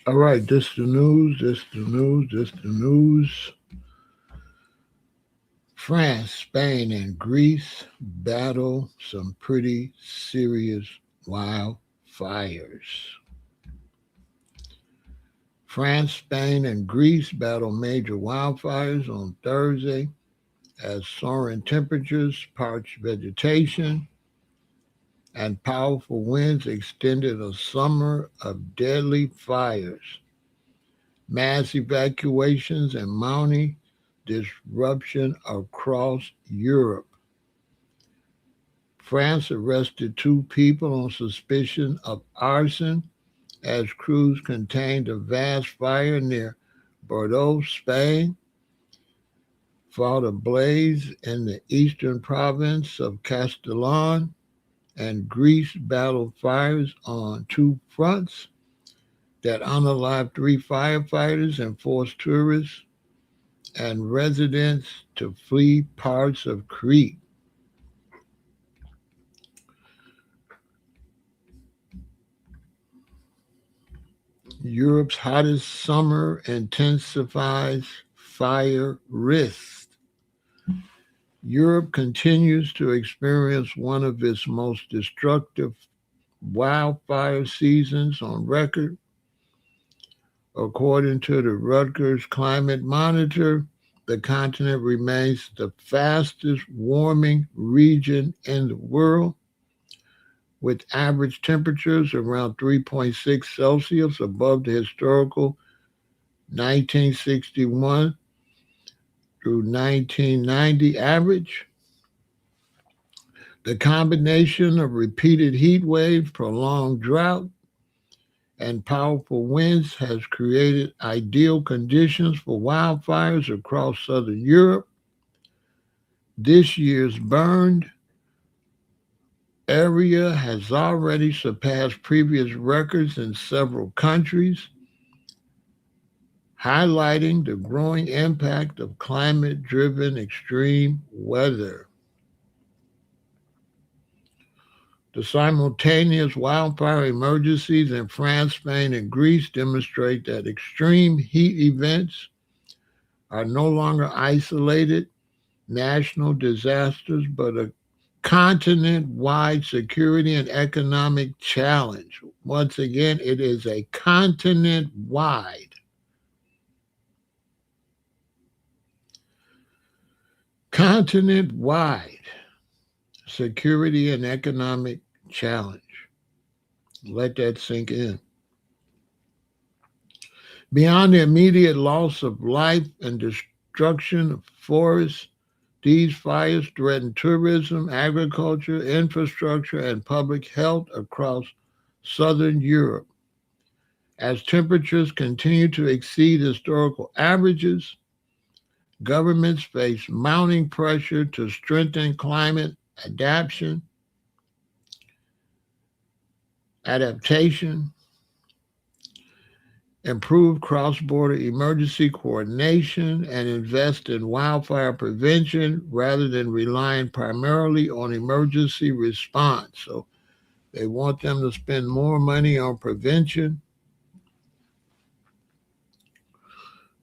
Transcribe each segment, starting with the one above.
All right, this the news, this the news, this the news. France, Spain, and Greece battle some pretty serious wildfires. France, Spain, and Greece battle major wildfires on Thursday as soaring temperatures, parched vegetation, and powerful winds extended a summer of deadly fires, mass evacuations, and mounting disruption across Europe. France arrested two people on suspicion of arson as crews contained a vast fire near Bordeaux, Spain, fought a blaze in the eastern province of Castellon, and Greece battled fires on two fronts that unalived three firefighters and forced tourists and residents to flee parts of Crete. Europe's hottest summer intensifies fire risks. Europe continues to experience one of its most destructive wildfire seasons on record. According to the Rutgers Climate Monitor, the continent remains the fastest warming region in the world, with average temperatures around 3.6 Celsius above the historical 1961 through 1990 average. The combination of repeated heat waves, prolonged drought, and powerful winds has created ideal conditions for wildfires across southern Europe. This year's burned area has already surpassed previous records in several countries, highlighting the growing impact of climate driven extreme weather. The simultaneous wildfire emergencies in France, Spain, and Greece demonstrate that extreme heat events are no longer isolated national disasters, but a continent wide security and economic challenge. Once again, it is a continent wide security and economic challenge. Let that sink in. Beyond the immediate loss of life and destruction of forests, these fires threaten tourism, agriculture, infrastructure, and public health across southern Europe. As temperatures continue to exceed historical averages, governments face mounting pressure to strengthen climate adaptation, improve cross border emergency coordination, and invest in wildfire prevention rather than relying primarily on emergency response. So they want them to spend more money on prevention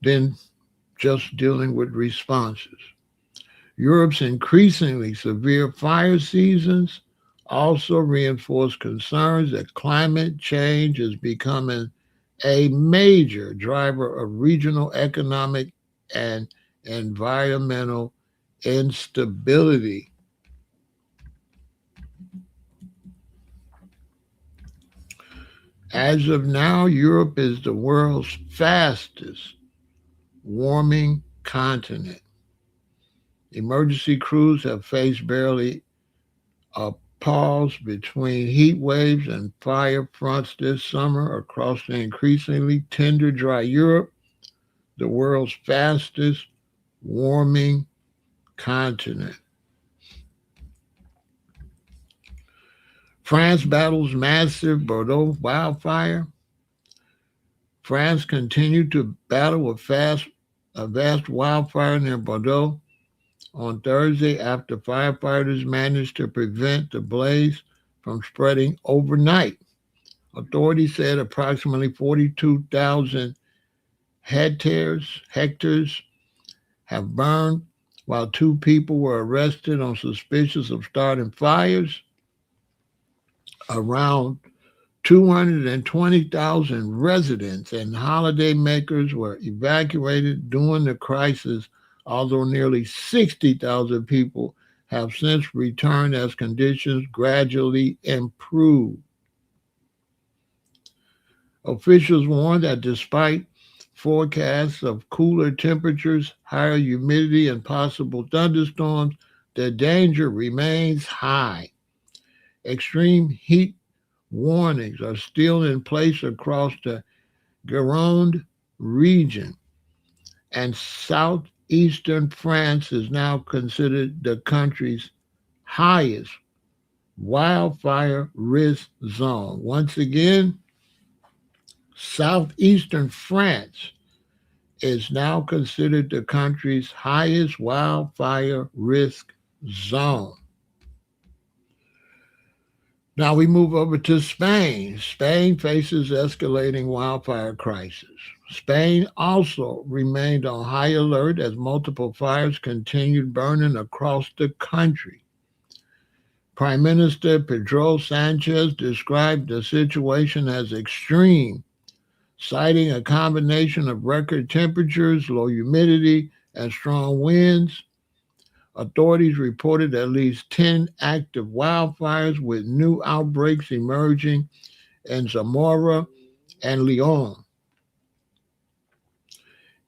than just dealing with responses. Europe's increasingly severe fire seasons also reinforce concerns that climate change is becoming a major driver of regional economic and environmental instability. As of now, Europe is the world's fastest warming continent. Emergency crews have faced barely a pause between heat waves and fire fronts this summer across the increasingly tender, dry Europe, the world's fastest warming continent. France battles massive Bordeaux wildfire. France continued to battle a vast wildfire near Bordeaux on Thursday after firefighters managed to prevent the blaze from spreading overnight, Authorities said approximately 42,000 hectares have burned, while 2 people were arrested on suspicions of starting fires. Around 220,000 residents and holidaymakers were evacuated during the crisis, although nearly 60,000 people have since returned as conditions gradually improve. Officials warn that despite forecasts of cooler temperatures, higher humidity, and possible thunderstorms, the danger remains high. Extreme heat warnings are still in place across the Gironde region, and southeastern France is now considered the country's highest wildfire risk zone. Once again, southeastern France is now considered the country's highest wildfire risk zone. Now we move over to Spain. Spain faces escalating wildfire crisis. Spain also remained on high alert as multiple fires continued burning across the country. Prime Minister Pedro Sanchez described the situation as extreme, citing a combination of record temperatures, low humidity, and strong winds. Authorities reported at least 10 active wildfires with new outbreaks emerging in Zamora and Leon.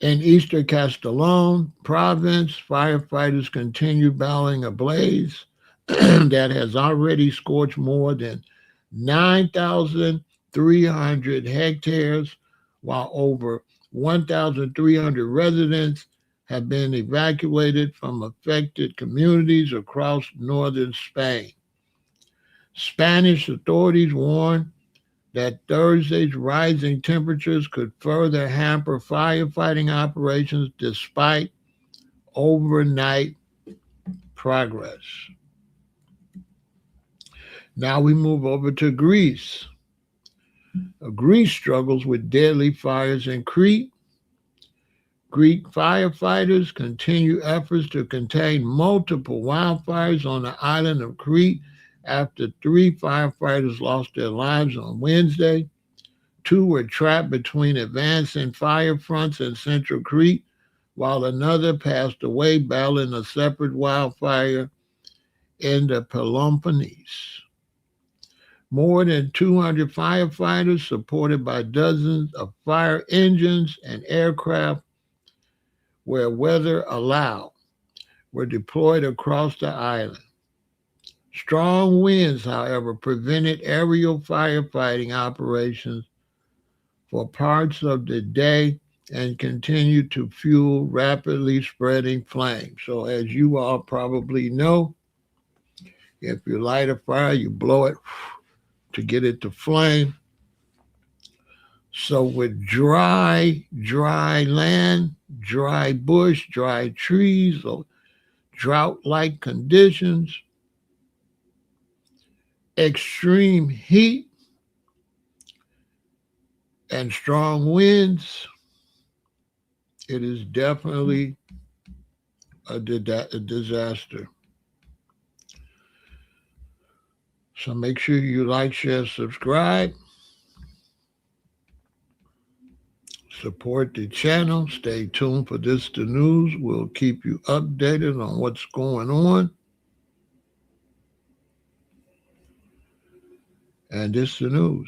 In eastern Castellon province, firefighters continue battling a blaze that has already scorched more than 9,300 hectares, while over 1,300 residents have been evacuated from affected communities across northern Spain. Spanish authorities warn that Thursday's rising temperatures could further hamper firefighting operations despite overnight progress. Now we move over to Greece. Greece struggles with deadly fires in Crete. Greek firefighters continue efforts to contain multiple wildfires on the island of Crete after 3 firefighters lost their lives on Wednesday. 2 were trapped between advancing fire fronts in central Crete, while another passed away battling a separate wildfire in the Peloponnese. More than 200 firefighters, supported by dozens of fire engines and aircraft, where weather allowed, were deployed across the island. Strong winds, however, prevented aerial firefighting operations for parts of the day and continued to fuel rapidly spreading flames. So as you all probably know, if you light a fire, you blow it to get it to flame. So with dry land, dry bush, dry trees, or drought-like conditions, extreme heat, and strong winds, it is definitely a disaster. So make sure you like, share, subscribe. Support the channel. Stay tuned for This the News. We'll keep you updated on what's going on. And this the news.